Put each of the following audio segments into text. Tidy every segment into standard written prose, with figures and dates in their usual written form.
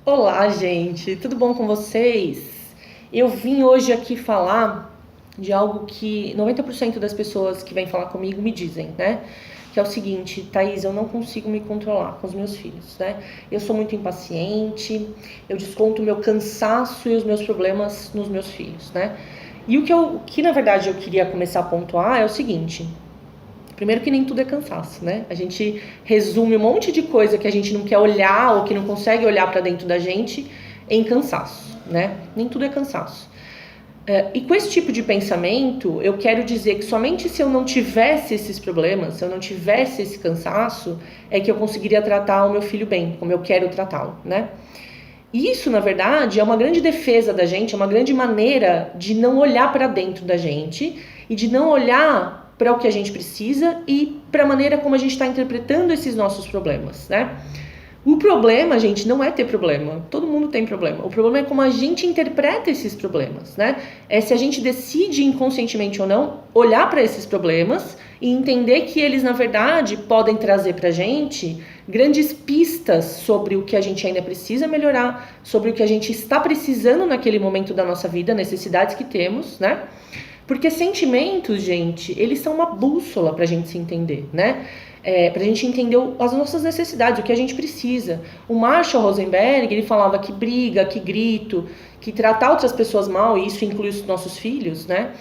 Olá, gente, tudo bom com vocês? Eu vim hoje aqui falar de algo que 90% das pessoas que vêm falar comigo me dizem, né? Que é o seguinte: Thaís, eu não consigo me controlar com os meus filhos, né? Eu sou muito impaciente, eu desconto o meu cansaço e os meus problemas nos meus filhos, né? E o que na verdade eu queria começar a pontuar é o seguinte: primeiro que nem tudo é cansaço, né? A gente resume um monte de coisa que a gente não quer olhar ou que não consegue olhar para dentro da gente em cansaço, né? Nem tudo é cansaço. E com esse tipo de pensamento, eu quero dizer que somente se eu não tivesse esses problemas, se eu não tivesse esse cansaço, é que eu conseguiria tratar o meu filho bem, como eu quero tratá-lo, né? E isso, na verdade, é uma grande defesa da gente, é uma grande maneira de não olhar para dentro da gente e de não olhar para o que a gente precisa e para a maneira como a gente está interpretando esses nossos problemas, né? O problema, gente, não é ter problema. Todo mundo tem problema. O problema é como a gente interpreta esses problemas, né? É se a gente decide inconscientemente ou não olhar para esses problemas e entender que eles, na verdade, podem trazer pra gente grandes pistas sobre o que a gente ainda precisa melhorar, sobre o que a gente está precisando naquele momento da nossa vida, necessidades que temos, né? Porque sentimentos, gente, eles são uma bússola pra gente se entender, né? Pra gente entender as nossas necessidades, o que a gente precisa. O Marshall Rosenberg, ele falava que briga, que grito, que tratar outras pessoas mal, e isso inclui os nossos filhos, né?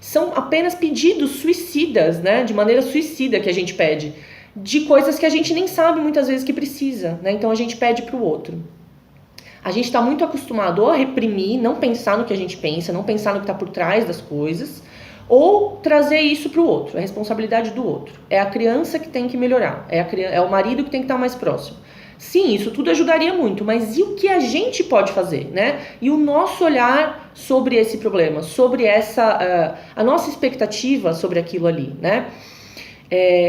São apenas pedidos suicidas, né? De maneira suicida que a gente pede. De coisas que a gente nem sabe muitas vezes que precisa, né? Então a gente pede pro outro. A gente está muito acostumado a reprimir, não pensar no que a gente pensa, não pensar no que está por trás das coisas, ou trazer isso para o outro, a responsabilidade do outro. É a criança que tem que melhorar, é o marido que tem que estar mais próximo. Sim, isso tudo ajudaria muito, mas e o que a gente pode fazer, né? E o nosso olhar sobre esse problema, sobre a nossa expectativa sobre aquilo ali, né?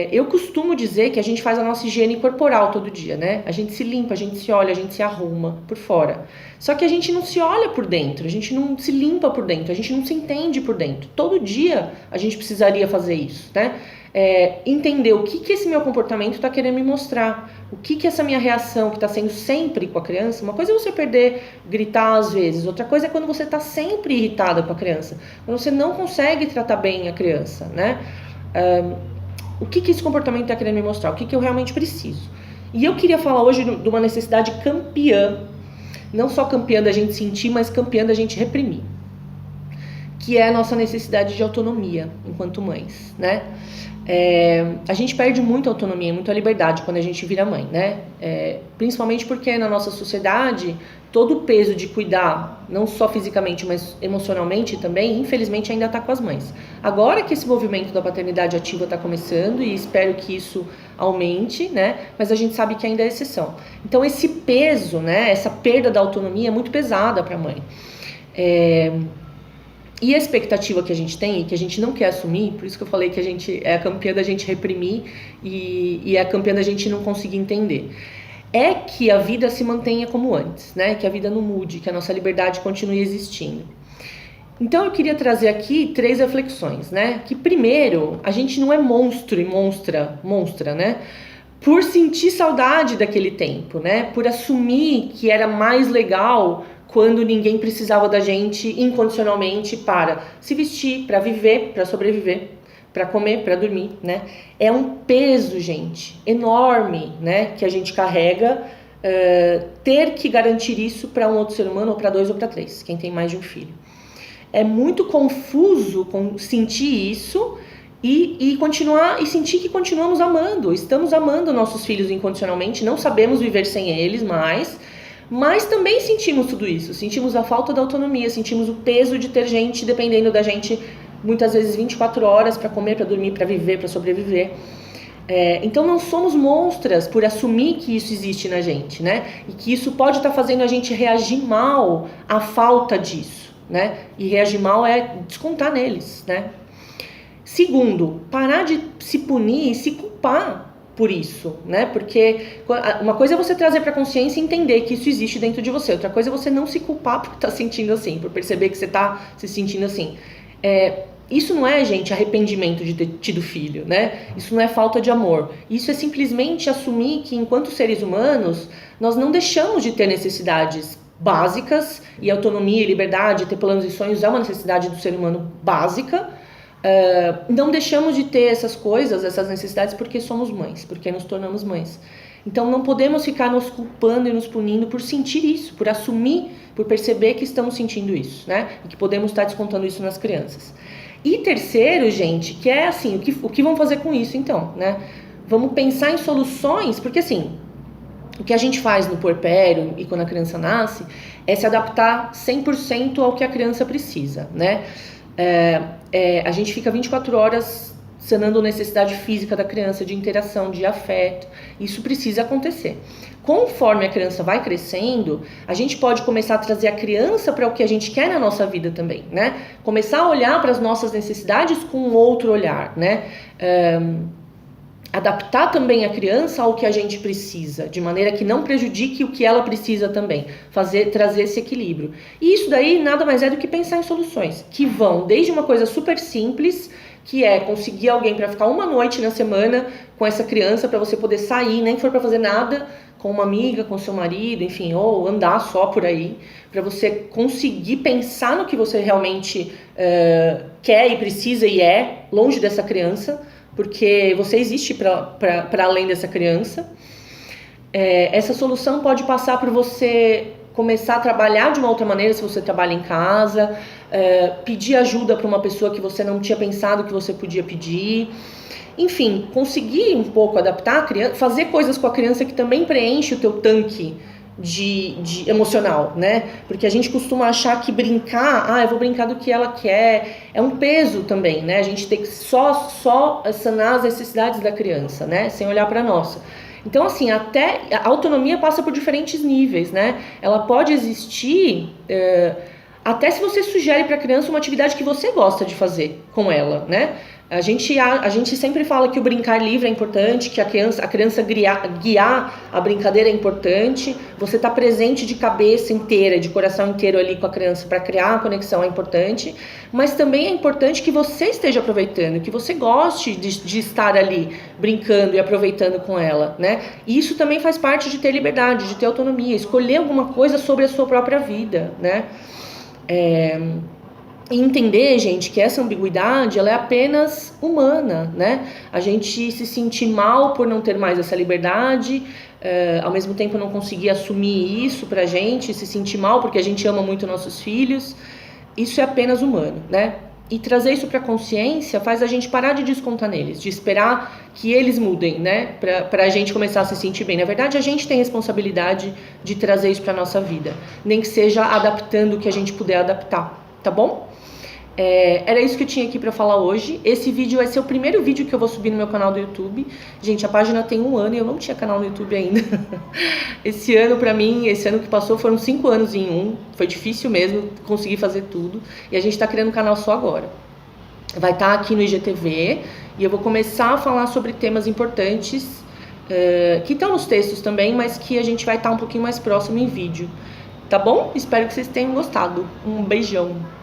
Eu costumo dizer que a gente faz a nossa higiene corporal todo dia, né? A gente se limpa, a gente se olha, a gente se arruma por fora. Só que a gente não se olha por dentro, a gente não se limpa por dentro, a gente não se entende por dentro. Todo dia a gente precisaria fazer isso, né? Entender o que esse meu comportamento está querendo me mostrar, o que essa minha reação que está sendo sempre com a criança. Uma coisa é você gritar às vezes, outra coisa é quando você está sempre irritada com a criança, quando você não consegue tratar bem a criança, né? O que esse comportamento está querendo me mostrar? O que eu realmente preciso? E eu queria falar hoje de uma necessidade campeã, não só campeã da gente sentir, mas campeã da gente reprimir, que é a nossa necessidade de autonomia enquanto mães, né? A gente perde muita autonomia, muita liberdade quando a gente vira mãe, né? Principalmente porque na nossa sociedade todo o peso de cuidar, não só fisicamente, mas emocionalmente também, infelizmente ainda está com as mães. Agora que esse movimento da paternidade ativa está começando, e espero que isso aumente, né? Mas a gente sabe que ainda é exceção. Então esse peso, né? Essa perda da autonomia é muito pesada para a mãe. E a expectativa que a gente tem, e que a gente não quer assumir, por isso que eu falei que a gente é a campeã da gente reprimir e é a campeã da gente não conseguir entender, é que a vida se mantenha como antes, né? Que a vida não mude, que a nossa liberdade continue existindo. Então eu queria trazer aqui 3 reflexões, né? Que primeiro, a gente não é monstro e monstra, né? Por sentir saudade daquele tempo, né? Por assumir que era mais legal quando ninguém precisava da gente incondicionalmente para se vestir, para viver, para sobreviver, para comer, para dormir, né? É um peso, gente, enorme, né? Que a gente carrega, ter que garantir isso para um outro ser humano, ou para 2 ou para 3, quem tem mais de um filho. É muito confuso sentir isso e continuar e sentir que continuamos amando, estamos amando nossos filhos incondicionalmente, não sabemos viver sem eles mais. Mas também sentimos tudo isso, sentimos a falta da autonomia, sentimos o peso de ter gente dependendo da gente, muitas vezes 24 horas para comer, para dormir, para viver, para sobreviver. Então não somos monstras por assumir que isso existe na gente, né? E que isso pode estar fazendo a gente reagir mal à falta disso, né? E reagir mal é descontar neles, né? Segundo, parar de se punir e se culpar por isso, né? Porque uma coisa é você trazer para a consciência e entender que isso existe dentro de você. Outra coisa é você não se culpar por estar sentindo assim, por perceber que você está se sentindo assim. Isso não é, gente, arrependimento de ter tido filho, né? Isso não é falta de amor. Isso é simplesmente assumir que, enquanto seres humanos, nós não deixamos de ter necessidades básicas, e autonomia e liberdade, ter planos e sonhos é uma necessidade do ser humano básica. Não deixamos de ter essas coisas, essas necessidades, porque somos mães, porque nos tornamos mães. Então não podemos ficar nos culpando e nos punindo por sentir isso, por assumir, por perceber que estamos sentindo isso, né? E que podemos estar descontando isso nas crianças. E terceiro, gente, que é assim, o que vamos fazer com isso então, né? Vamos pensar em soluções, porque assim, o que a gente faz no puerpério e quando a criança nasce é se adaptar 100% ao que a criança precisa, né? A gente fica 24 horas sanando a necessidade física da criança, de interação, de afeto. Isso precisa acontecer. Conforme a criança vai crescendo, a gente pode começar a trazer a criança para o que a gente quer na nossa vida também, né? Começar a olhar para as nossas necessidades com um outro olhar, né? Adaptar também a criança ao que a gente precisa, de maneira que não prejudique o que ela precisa também, trazer esse equilíbrio. E isso daí nada mais é do que pensar em soluções, que vão desde uma coisa super simples, que é conseguir alguém para ficar uma noite na semana com essa criança, para você poder sair, nem que for para fazer nada, com uma amiga, com seu marido, enfim, ou andar só por aí, para você conseguir pensar no que você realmente quer e precisa e é, longe dessa criança, porque você existe para além dessa criança. Essa solução pode passar por você começar a trabalhar de uma outra maneira, se você trabalha em casa, pedir ajuda para uma pessoa que você não tinha pensado que você podia pedir. Enfim, conseguir um pouco adaptar a criança, fazer coisas com a criança que também preenche o teu tanque de emocional, né? Porque a gente costuma achar que brincar, eu vou brincar do que ela quer, é um peso também, né? A gente tem que só sanar as necessidades da criança, né? Sem olhar para a nossa. Então, assim, até a autonomia passa por diferentes níveis, né? Ela pode existir até se você sugere para a criança uma atividade que você gosta de fazer com ela, né? A gente sempre fala que o brincar livre é importante, que a criança guiar a brincadeira é importante, você estar presente de cabeça inteira, de coração inteiro ali com a criança para criar a conexão é importante, mas também é importante que você esteja aproveitando, que você goste de estar ali brincando e aproveitando com ela, né? E isso também faz parte de ter liberdade, de ter autonomia, escolher alguma coisa sobre a sua própria vida, né? E entender, gente, que essa ambiguidade, ela é apenas humana, né? A gente se sentir mal por não ter mais essa liberdade, ao mesmo tempo não conseguir assumir isso pra gente, se sentir mal porque a gente ama muito nossos filhos, isso é apenas humano, né? E trazer isso pra consciência faz a gente parar de descontar neles, de esperar que eles mudem, né? Pra gente começar a se sentir bem. Na verdade, a gente tem responsabilidade de trazer isso pra nossa vida, nem que seja adaptando o que a gente puder adaptar, tá bom? Era isso que eu tinha aqui pra falar hoje. Esse vídeo vai ser o primeiro vídeo que eu vou subir no meu canal do YouTube. Gente, a página tem 1 ano e eu não tinha canal no YouTube ainda. Esse ano pra mim, esse ano que passou, foram 5 anos em um. Foi difícil mesmo conseguir fazer tudo. E a gente tá criando um canal só agora. Vai estar aqui no IGTV e eu vou começar a falar sobre temas importantes que estão nos textos também, mas que a gente vai estar um pouquinho mais próximo em vídeo. Tá bom? Espero que vocês tenham gostado. Um beijão.